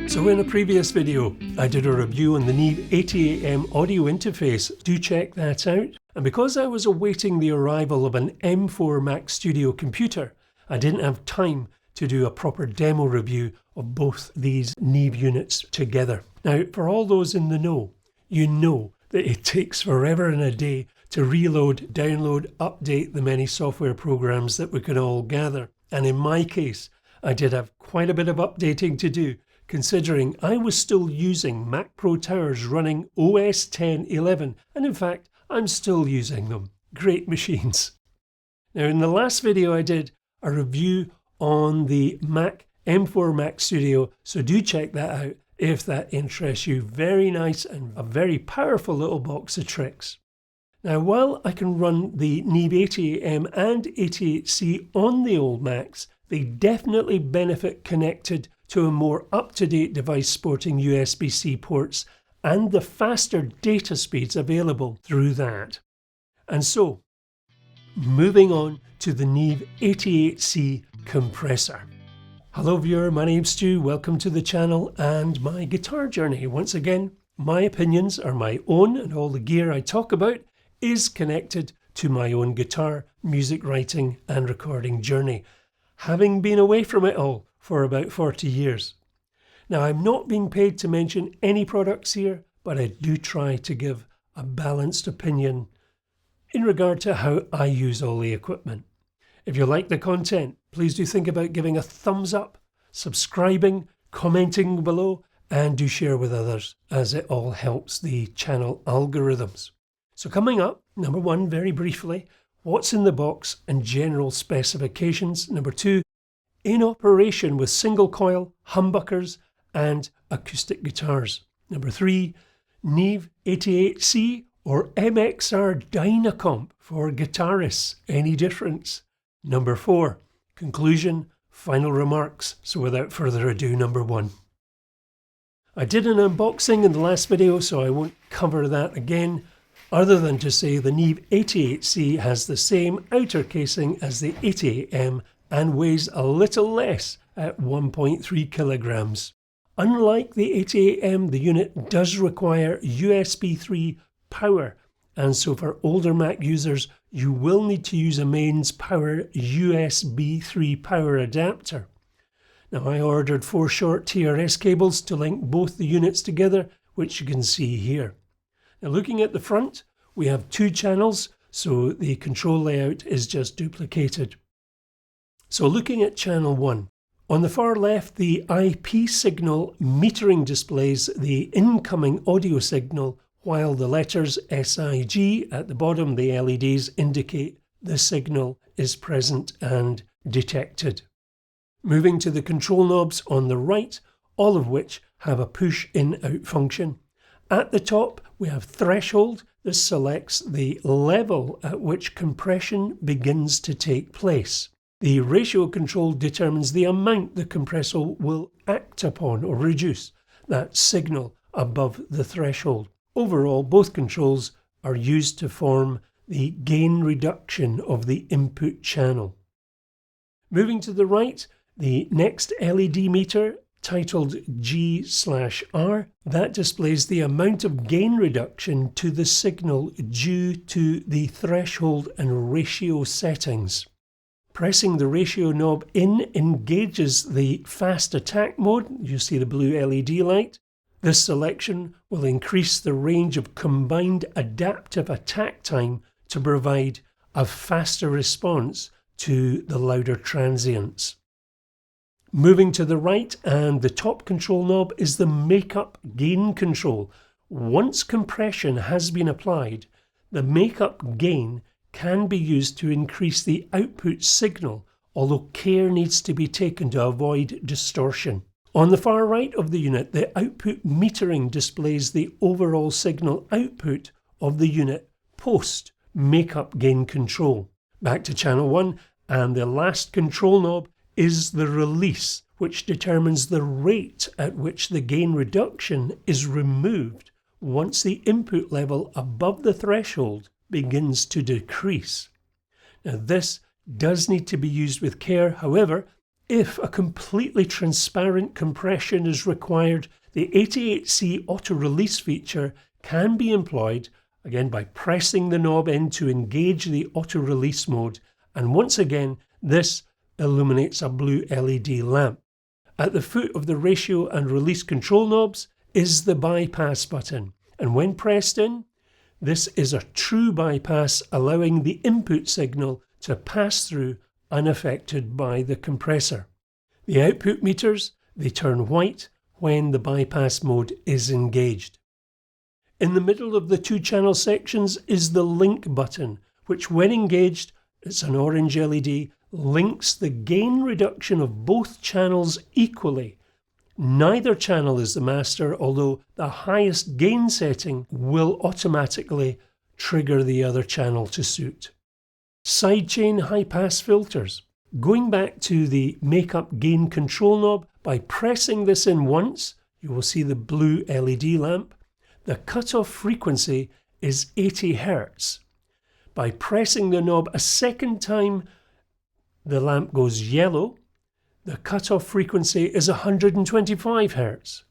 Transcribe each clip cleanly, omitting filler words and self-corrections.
So in a previous video, I did a review on the Neve 88M audio interface. Do check that out. And because I was awaiting the arrival of an M4 Mac Studio computer, I didn't have time to do a proper demo review of both these Neve units together. Now, for all those in the know, you know that it takes forever and a day to reload, download, update the many software programs that we can all gather. And in my case, I did have quite a bit of updating to do, considering I was still using Mac Pro Towers running OS X 11, and in fact I'm still using them. Great machines. Now in the last video I did a review on the Mac M4 Mac Studio, so do check that out if that interests you. Very nice and a very powerful little box of tricks. Now while I can run the Neve 88M and 88C on the old Macs, they definitely benefit connected to a more up-to-date device sporting USB-C ports and the faster data speeds available through that. And so, moving on to the Neve 88C Compressor. Hello viewer, my name's Stu, welcome to the channel and my guitar journey. Once again, my opinions are my own and all the gear I talk about is connected to my own guitar, music writing and recording journey, having been away from it all for about 40 years. Now I'm not being paid to mention any products here, but I do try to give a balanced opinion in regard to how I use all the equipment. If you like the content, please do think about giving a thumbs up, subscribing, commenting below, and do share with others as it all helps the channel algorithms. So coming up, number one, very briefly, what's in the box and general specifications. Number two, in operation with single coil, humbuckers and acoustic guitars. Number three, Neve 88C or MXR Dynacomp for guitarists. Any difference? Number four, conclusion, final remarks. So without further ado, number one. I did an unboxing in the last video, so I won't cover that again, other than to say the Neve 88C has the same outer casing as the 88M and weighs a little less at 1.3 kilograms. Unlike the 88M, the unit does require USB 3 power, and so for older Mac users, you will need to use a mains power USB 3 power adapter. Now I ordered 4 short TRS cables to link both the units together, which you can see here. Now looking at the front, we have 2 channels, so the control layout is just duplicated. So looking at channel 1, on the far left the IP signal metering displays the incoming audio signal, while the letters SIG at the bottom, the LEDs, indicate the signal is present and detected. Moving to the control knobs on the right, all of which have a push in-out function. At the top we have threshold. This selects the level at which compression begins to take place. The ratio control determines the amount the compressor will act upon or reduce that signal above the threshold. Overall, both controls are used to form the gain reduction of the input channel. Moving to the right, the next LED meter, titled G/R, that displays the amount of gain reduction to the signal due to the threshold and ratio settings. Pressing the ratio knob in engages the fast attack mode. You see the blue LED light. This selection will increase the range of combined adaptive attack time to provide a faster response to the louder transients. Moving to the right, and the top control knob is the makeup gain control. Once compression has been applied, the makeup gain can be used to increase the output signal, although care needs to be taken to avoid distortion. On the far right of the unit, the output metering displays the overall signal output of the unit post makeup gain control. Back to channel 1, and the last control knob is the release, which determines the rate at which the gain reduction is removed once the input level above the threshold begins to decrease. Now this does need to be used with care. However, If a completely transparent compression is required, the 88C auto release feature can be employed, again by pressing the knob in to engage the auto release mode, and once again this illuminates a blue LED lamp. At the foot of the ratio and release control knobs is the bypass button, and when pressed in, this is a true bypass, allowing the input signal to pass through unaffected by the compressor. The output meters, they turn white when the bypass mode is engaged. In the middle of the two channel sections is the link button, which when engaged, it's an orange LED, links the gain reduction of both channels equally. Neither channel is the master, although the highest gain setting will automatically trigger the other channel to suit. Sidechain high-pass filters. Going back to the make-up gain control knob, by pressing this in once, you will see the blue LED lamp. The cutoff frequency is 80 Hz. By pressing the knob a second time, the lamp goes yellow. The cutoff frequency is 125 Hz.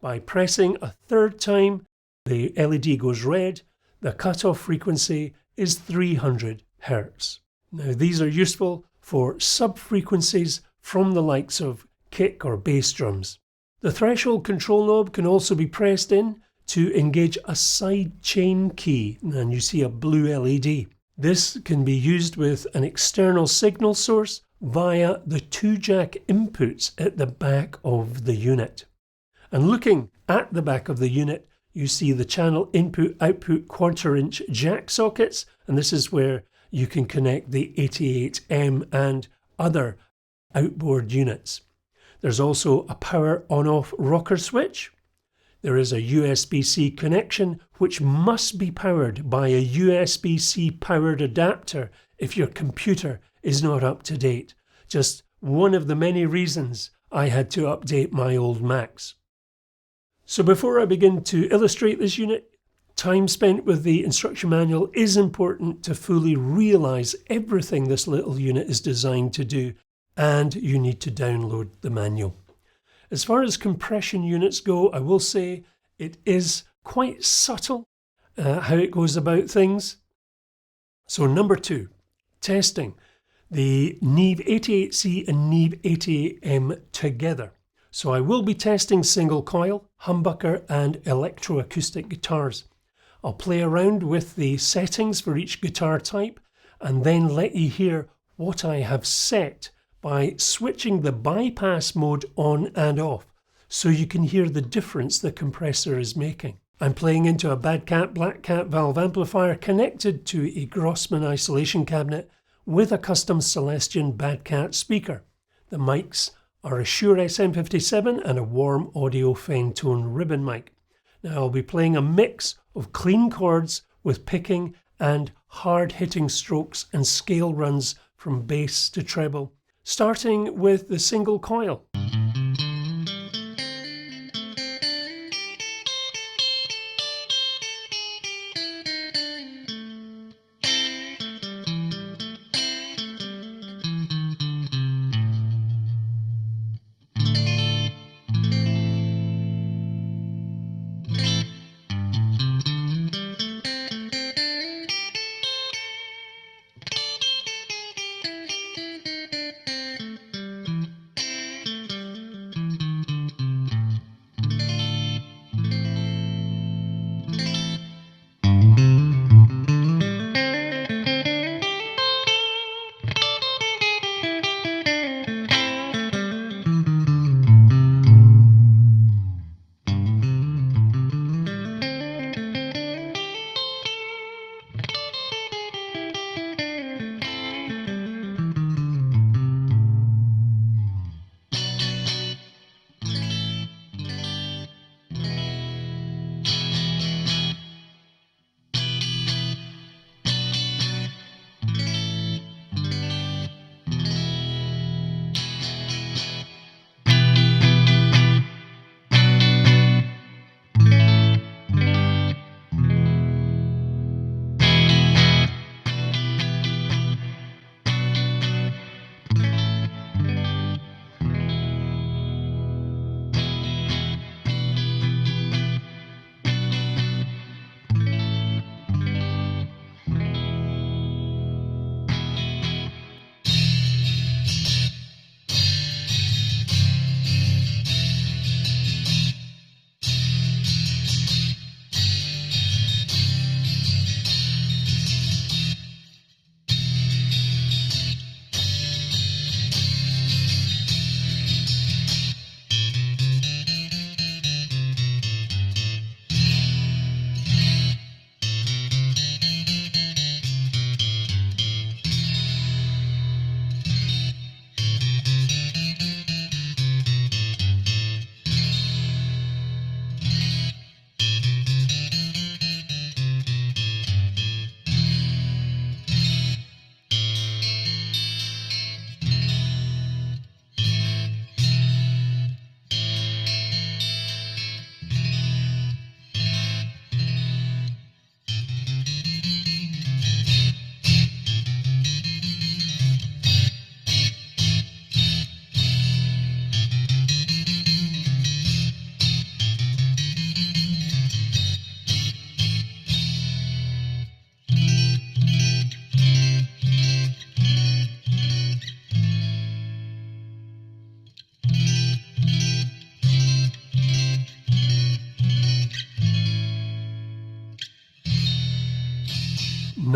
By pressing a third time, the LED goes red. The cutoff frequency is 300 Hz. Now these are useful for sub-frequencies from the likes of kick or bass drums. The threshold control knob can also be pressed in to engage a sidechain key, and you see a blue LED. This can be used with an external signal source via the 2-jack inputs at the back of the unit. And looking at the back of the unit, you see the channel input-output 1/4-inch jack sockets, and this is where you can connect the 88M and other outboard units. There's also a power on-off rocker switch. There is a USB-C connection which must be powered by a USB-C powered adapter if your computer is not up to date. Just one of the many reasons I had to update my old Macs. So before I begin to illustrate this unit, time spent with the instruction manual is important to fully realise everything this little unit is designed to do, and you need to download the manual. As far as compression units go, I will say it is quite subtle how it goes about things. So number 2, testing the Neve 88C and Neve 88M together. So I will be testing single coil, humbucker and electroacoustic guitars. I'll play around with the settings for each guitar type and then let you hear what I have set by switching the bypass mode on and off so you can hear the difference the compressor is making. I'm playing into a Bad Cat Black Cat valve amplifier connected to a Grossman isolation cabinet with a custom Celestion Bad Cat speaker. The mics are a Shure SM57 and a Warm Audio Fentone ribbon mic. Now I'll be playing a mix of clean chords with picking and hard-hitting strokes and scale runs from bass to treble, starting with the single coil.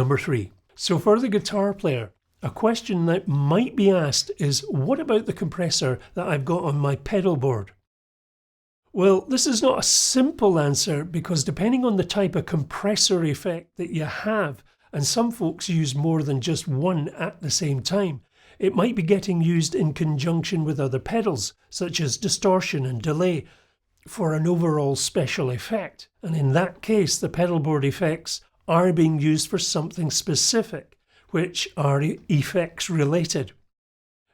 Number 3. So for the guitar player, a question that might be asked is, what about the compressor that I've got on my pedal board? Well, this is not a simple answer because depending on the type of compressor effect that you have, and some folks use more than just one at the same time, it might be getting used in conjunction with other pedals, such as distortion and delay, for an overall special effect. And in that case, the pedalboard effects are being used for something specific, which are effects related.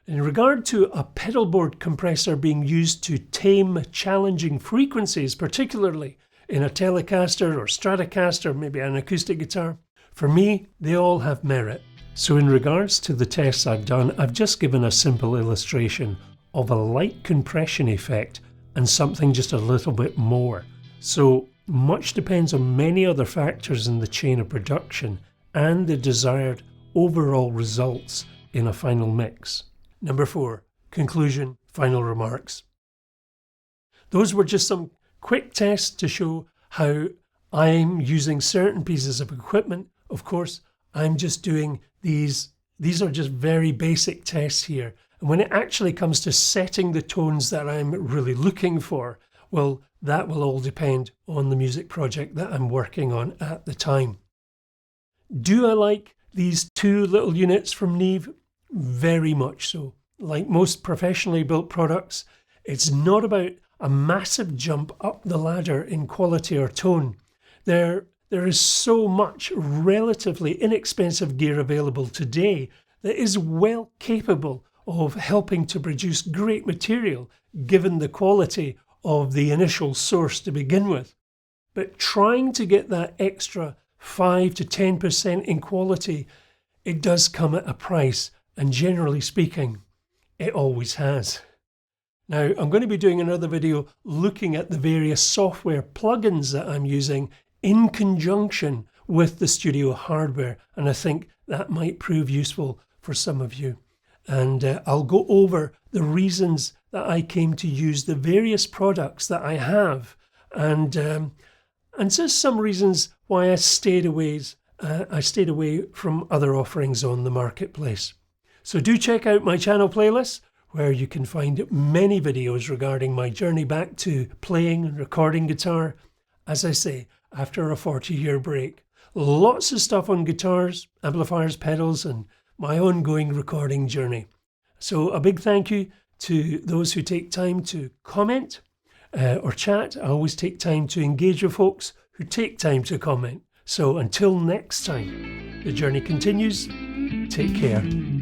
In regard to a pedalboard compressor being used to tame challenging frequencies, particularly in a Telecaster or Stratocaster, maybe an acoustic guitar, for me, they all have merit. So in regards to the tests I've done, I've just given a simple illustration of a light compression effect and something just a little bit more. So much depends on many other factors in the chain of production and the desired overall results in a final mix. Number 4, conclusion, final remarks. Those were just some quick tests to show how I'm using certain pieces of equipment. Of course, I'm just doing these are just very basic tests here. And when it actually comes to setting the tones that I'm really looking for, well, that will all depend on the music project that I'm working on at the time. Do I like these 2 little units from Neve? Very much so. Like most professionally built products, it's not about a massive jump up the ladder in quality or tone. There is so much relatively inexpensive gear available today that is well capable of helping to produce great material given the quality of the initial source to begin with. But trying to get that extra 5 to 10% in quality, it does come at a price, and generally speaking, it always has. Now, I'm going to be doing another video looking at the various software plugins that I'm using in conjunction with the studio hardware, and I think that might prove useful for some of you. And I'll go over the reasons that I came to use the various products that I have, and just some reasons why I stayed away from other offerings on the marketplace. So do check out my channel playlist, where you can find many videos regarding my journey back to playing and recording guitar. As I say, after a 40-year break, lots of stuff on guitars, amplifiers, pedals, and my ongoing recording journey. So a big thank you to those who take time to comment or chat. I always take time to engage with folks who take time to comment. So until next time, the journey continues. Take care.